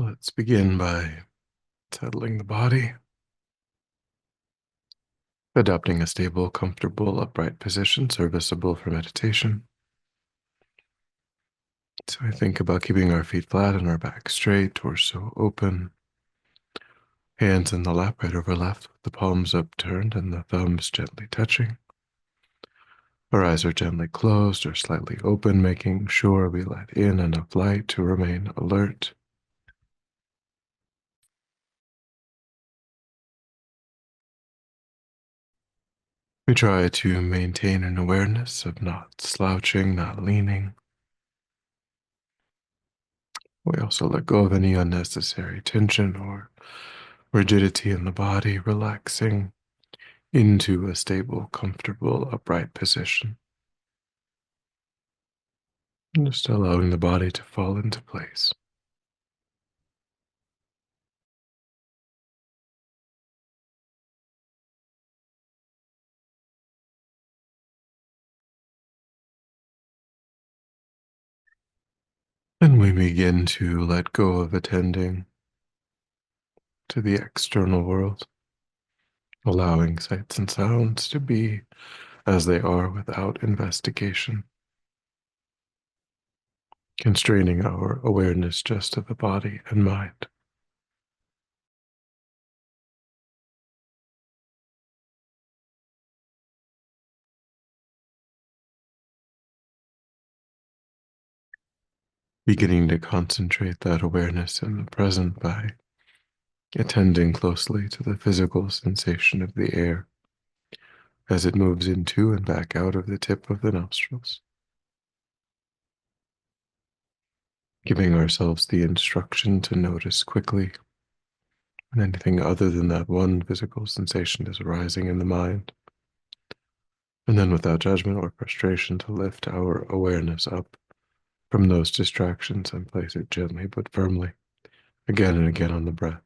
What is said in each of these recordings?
So let's begin by settling the body, adopting a stable, comfortable, upright position serviceable for meditation. So I think about keeping our feet flat and our back straight, torso open, hands in the lap right over left, with the palms upturned and the thumbs gently touching. Our eyes are gently closed or slightly open, making sure we let in enough light to remain alert. We try to maintain an awareness of not slouching, not leaning. We also let go of any unnecessary tension or rigidity in the body, relaxing into a stable, comfortable, upright position. And just allowing the body to fall into place. And we begin to let go of attending to the external world, allowing sights and sounds to be as they are without investigation, constraining our awareness just to the body and mind. Beginning to concentrate that awareness in the present by attending closely to the physical sensation of the air as it moves into and back out of the tip of the nostrils, giving ourselves the instruction to notice quickly when anything other than that one physical sensation is arising in the mind, and then without judgment or frustration to lift our awareness up from those distractions and place it gently but firmly again and again on the breath.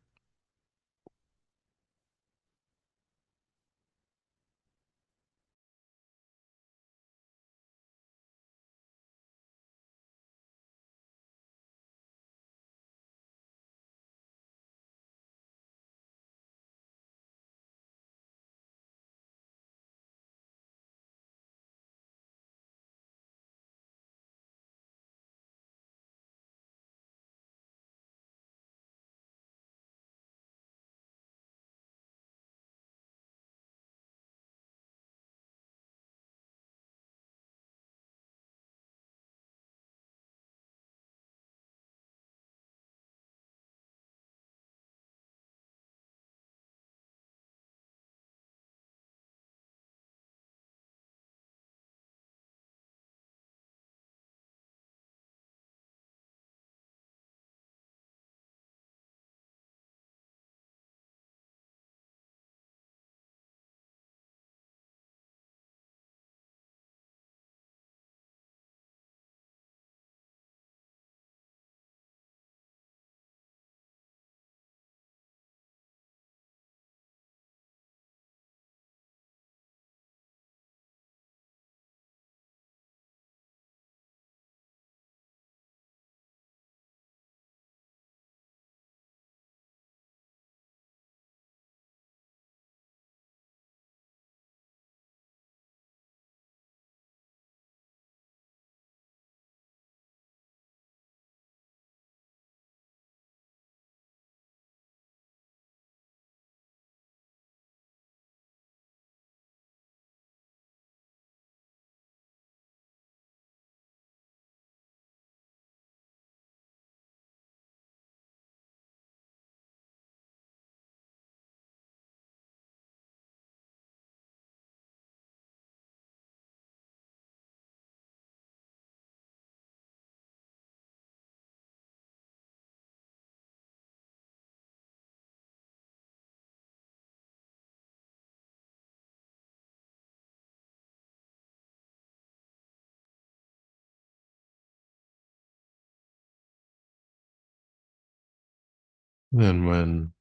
Then when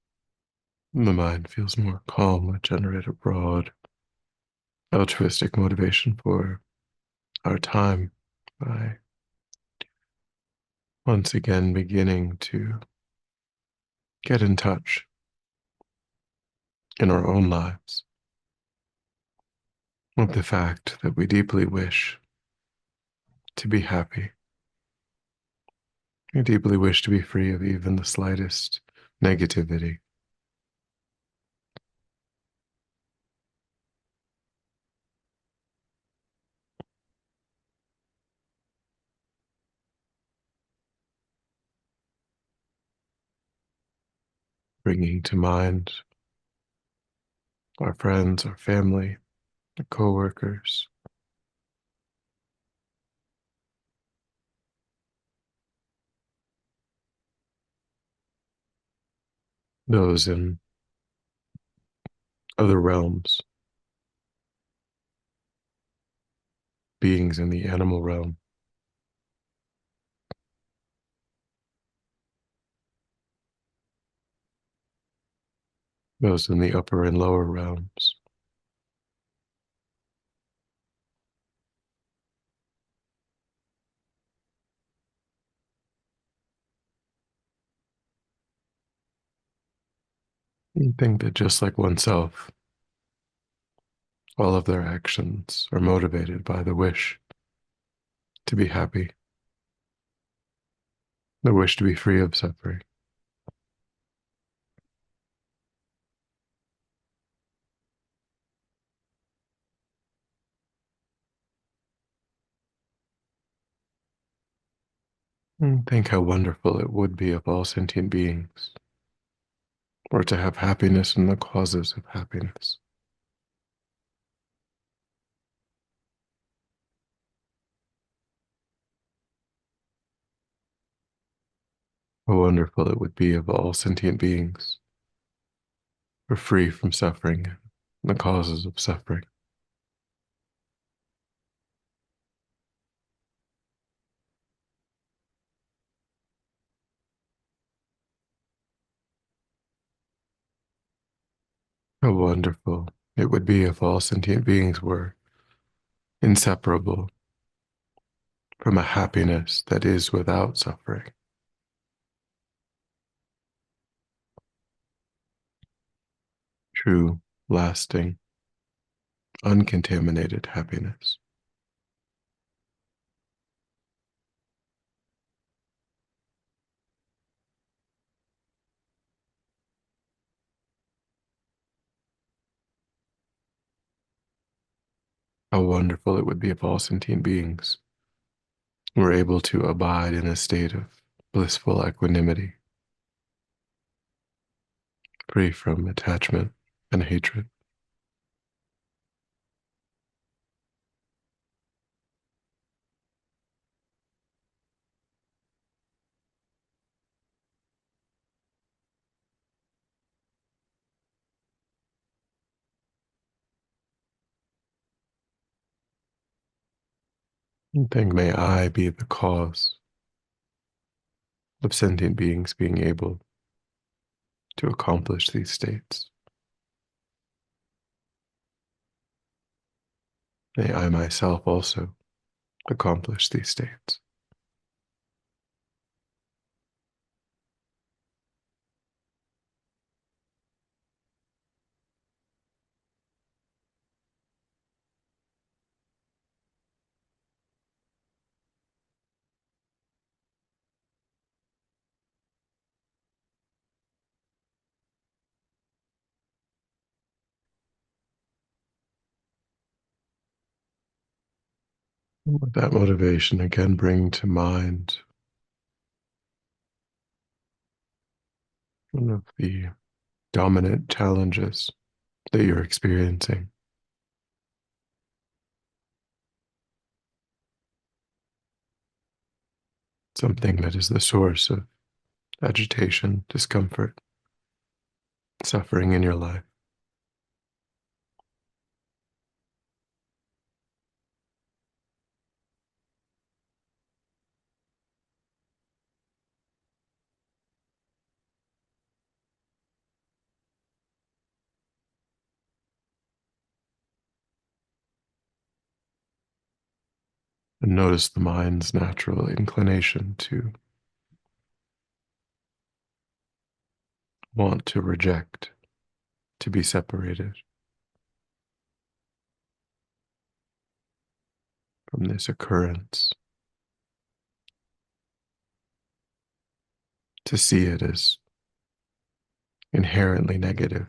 the mind feels more calm, we generate a broad altruistic motivation for our time by once again beginning to get in touch in our own lives with the fact that we deeply wish to be happy. We deeply wish to be free of even the slightest negativity. Bringing to mind our friends, our family, our coworkers, those in other realms, beings in the animal realm, those in the upper and lower realms. And think that just like oneself, all of their actions are motivated by the wish to be happy, the wish to be free of suffering. And think how wonderful it would be if all sentient beings were to have happiness in the causes of happiness. How wonderful it would be if all sentient beings were free from suffering and the causes of suffering. How wonderful it would be if all sentient beings were inseparable from a happiness that is without suffering, true, lasting, uncontaminated happiness. How wonderful it would be if all sentient beings were able to abide in a state of blissful equanimity, free from attachment and hatred. And think, may I be the cause of sentient beings being able to accomplish these states. May I myself also accomplish these states. And with that motivation, again, bring to mind one of the dominant challenges that you're experiencing, something that is the source of agitation, discomfort, suffering in your life. And notice the mind's natural inclination to want to reject, to be separated from this occurrence, to see it as inherently negative.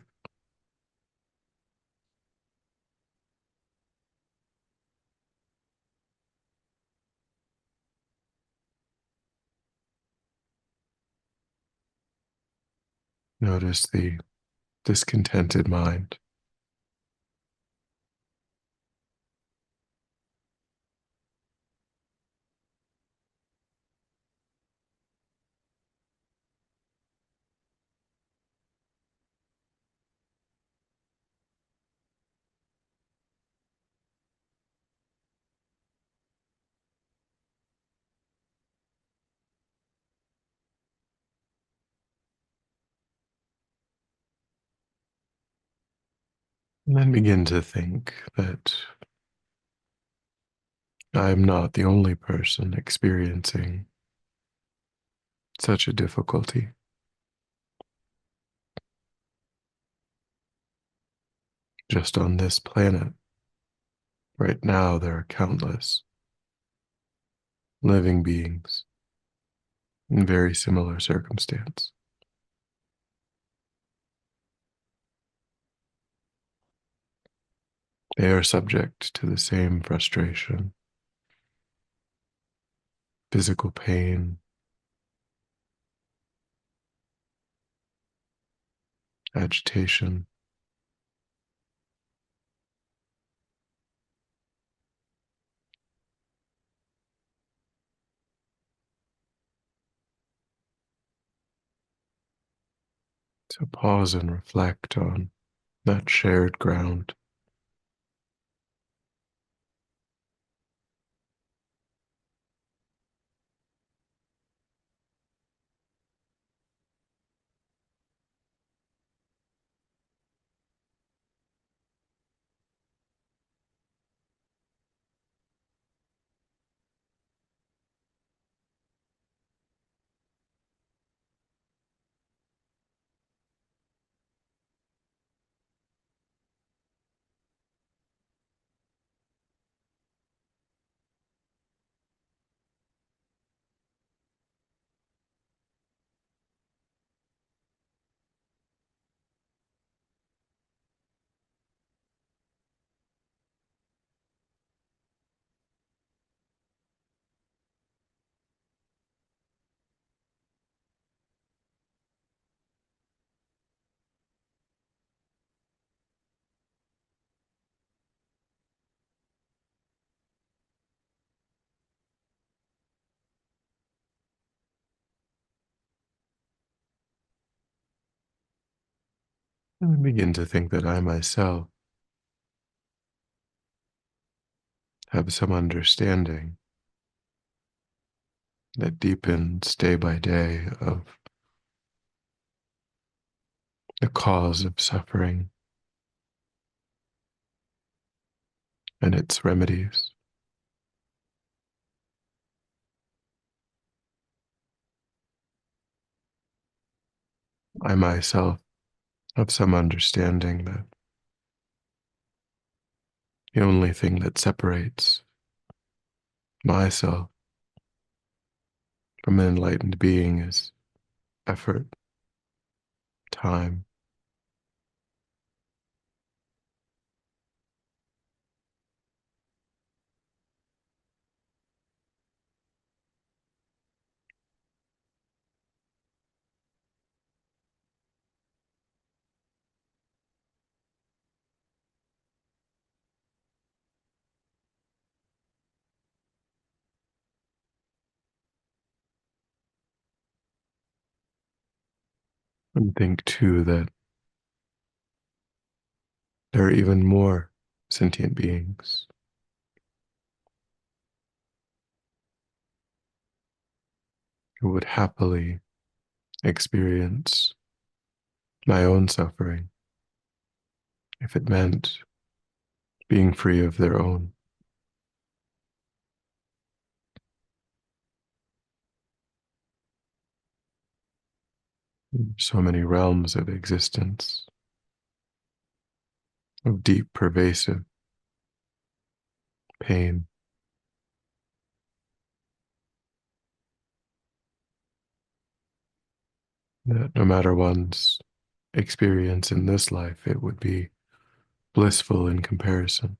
Notice the discontented mind. And then begin to think that I am not the only person experiencing such a difficulty. Just on this planet, right now, there are countless living beings in very similar circumstance. They are subject to the same frustration, physical pain, agitation. So pause and reflect on that shared ground. And then begin to think that I myself have some understanding that deepens day by day of the cause of suffering and its remedies. I myself have some understanding that the only thing that separates myself from an enlightened being is effort, time. And think too that there are even more sentient beings who would happily experience my own suffering if it meant being free of their own. So many realms of existence, of deep, pervasive pain, that no matter one's experience in this life, it would be blissful in comparison.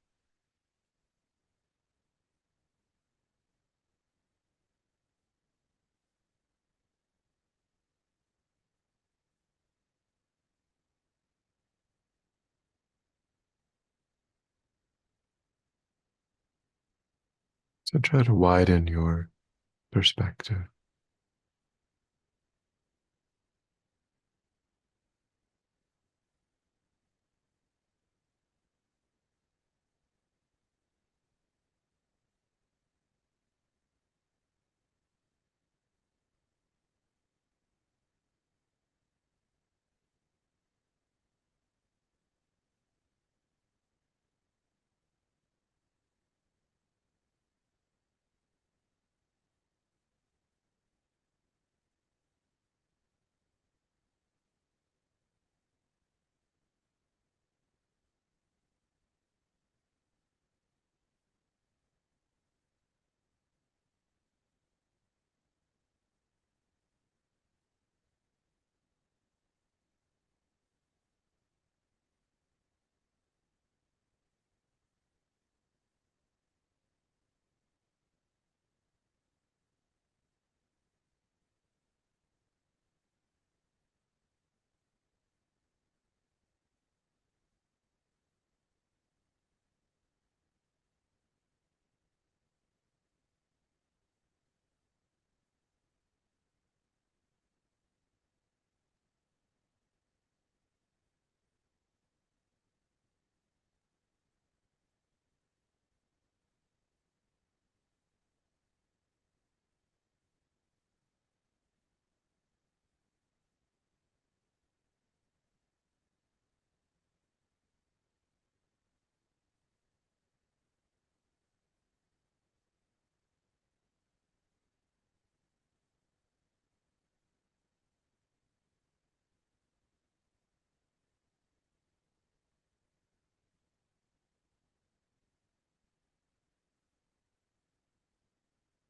So try to widen your perspective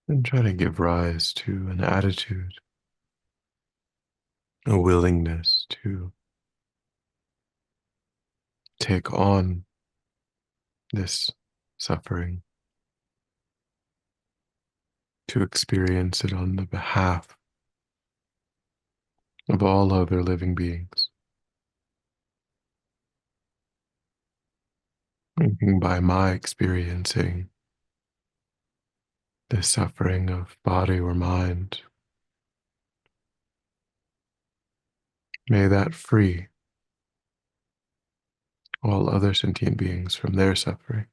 and try to give rise to an attitude, a willingness to take on this suffering, to experience it on the behalf of all other living beings. Thinking by my experiencing this suffering of body or mind, may that free all other sentient beings from their suffering.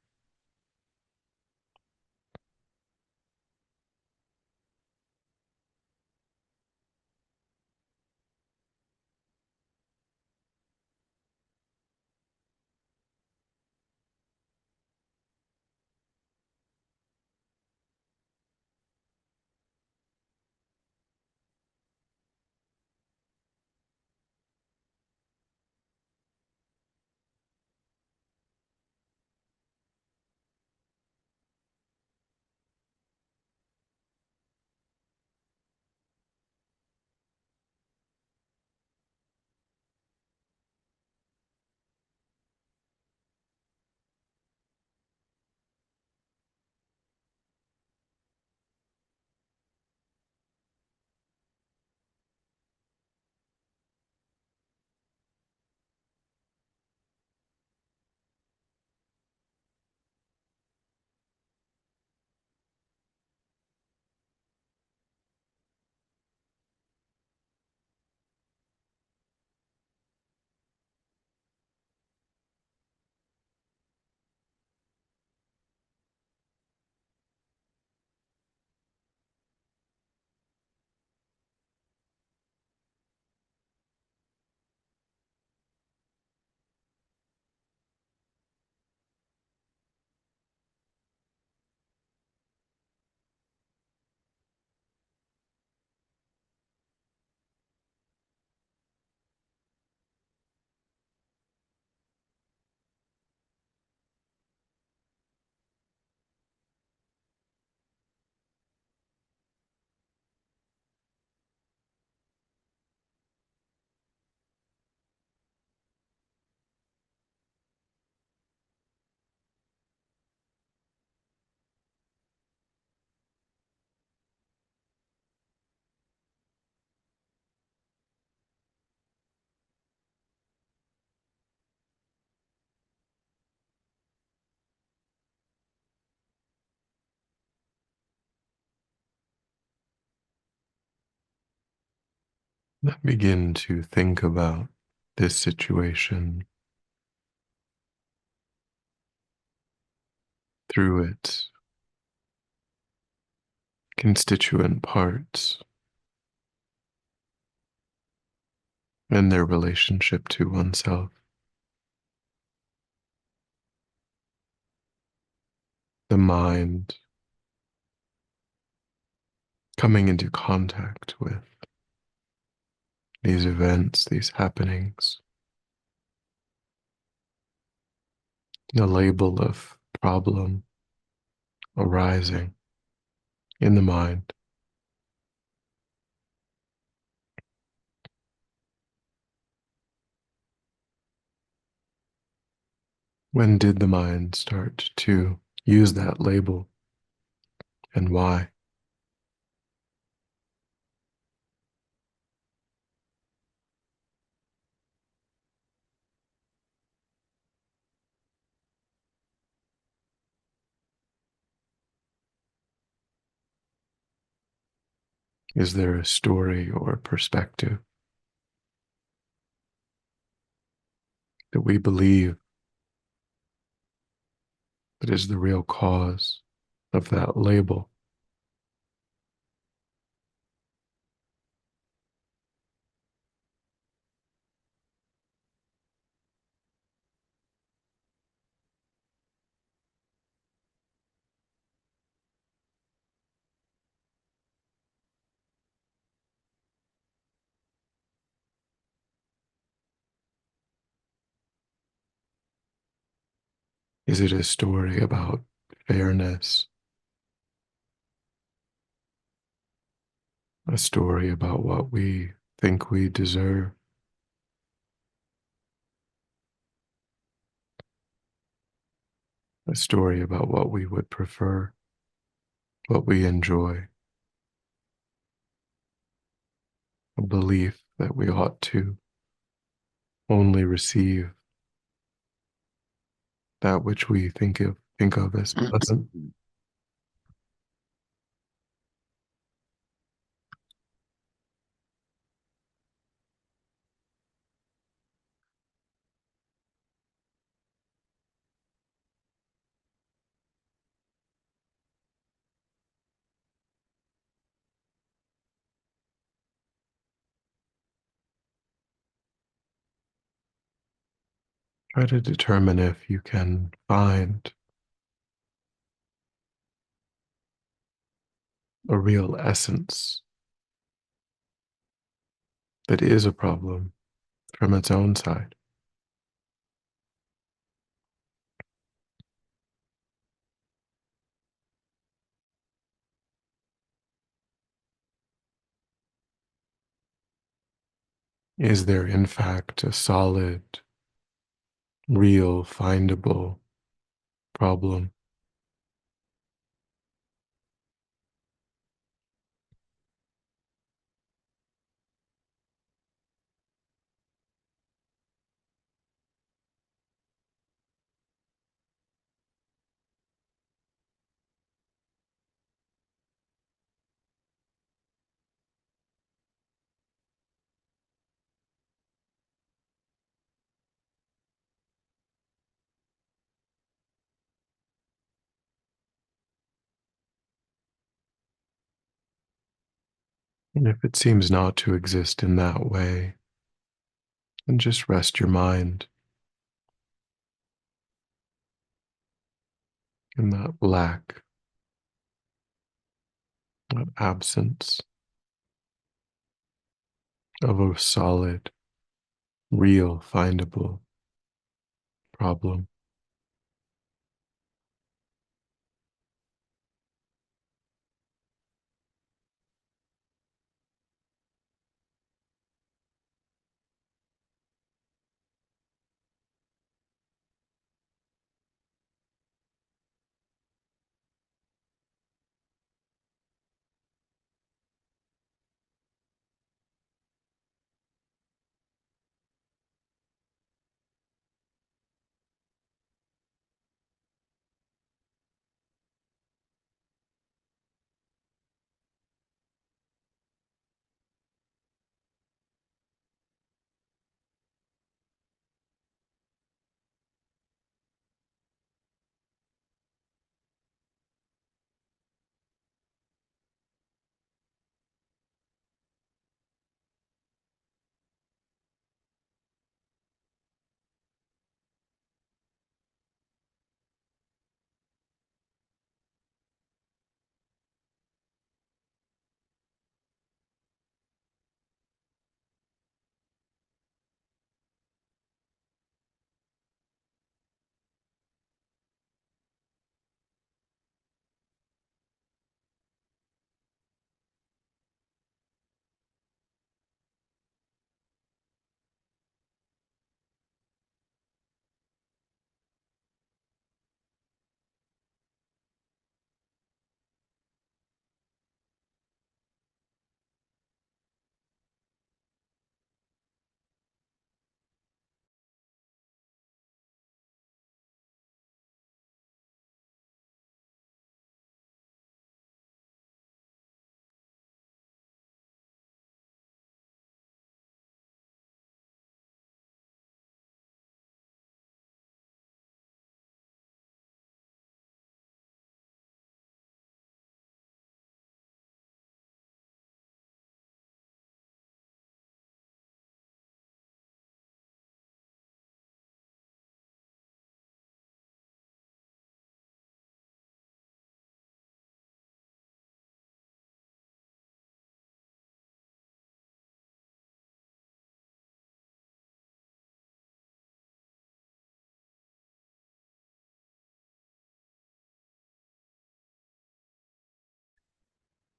Then begin to think about this situation through its constituent parts and their relationship to oneself. The mind coming into contact with these events, these happenings, the label of problem arising in the mind. When did the mind start to use that label and why? Is there a story or perspective that we believe that is the real cause of that label? Is it a story about fairness, a story about what we think we deserve, a story about what we would prefer, what we enjoy, a belief that we ought to only receive that which we think of as pleasant? Try to determine if you can find a real essence that is a problem from its own side. Is there, in fact, a solid, real, findable problem? And if it seems not to exist in that way, then just rest your mind in that lack, that absence of a solid, real, findable problem.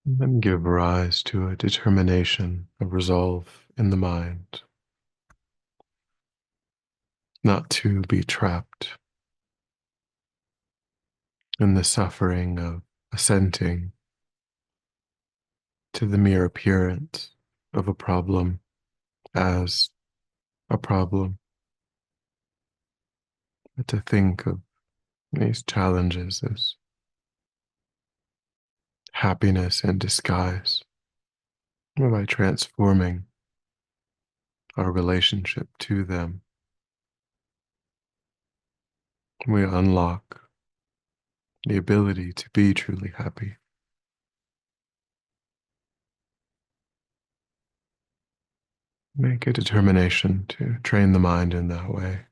And then give rise to a determination, a resolve in the mind, not to be trapped in the suffering of assenting to the mere appearance of a problem as a problem, but to think of these challenges as happiness in disguise, by transforming our relationship to them. We unlock the ability to be truly happy. Make a determination to train the mind in that way.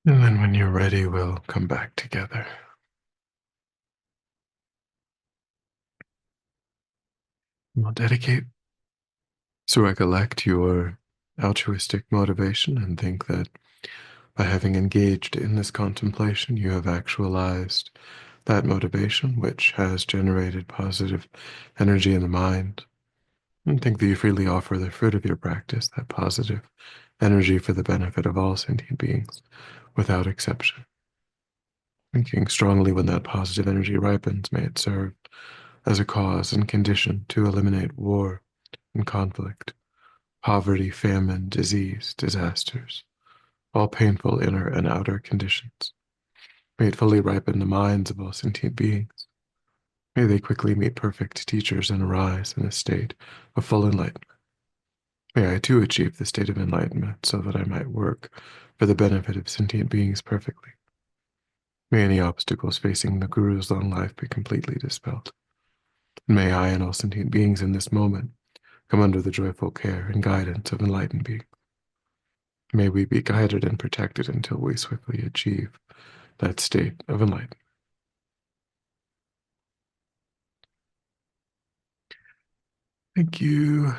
And then when you're ready, we'll come back together. We'll dedicate to recollect your altruistic motivation and think that by having engaged in this contemplation, you have actualized that motivation, which has generated positive energy in the mind. And think that you freely offer the fruit of your practice, that positive energy for the benefit of all sentient beings, without exception. Thinking strongly when that positive energy ripens, may it serve as a cause and condition to eliminate war and conflict, poverty, famine, disease, disasters, all painful inner and outer conditions. May it fully ripen the minds of all sentient beings. May they quickly meet perfect teachers and arise in a state of full enlightenment. May I too achieve the state of enlightenment so that I might work for the benefit of sentient beings perfectly. May any obstacles facing the Guru's long life be completely dispelled. And may I and all sentient beings in this moment come under the joyful care and guidance of enlightened beings. May we be guided and protected until we swiftly achieve that state of enlightenment. Thank you.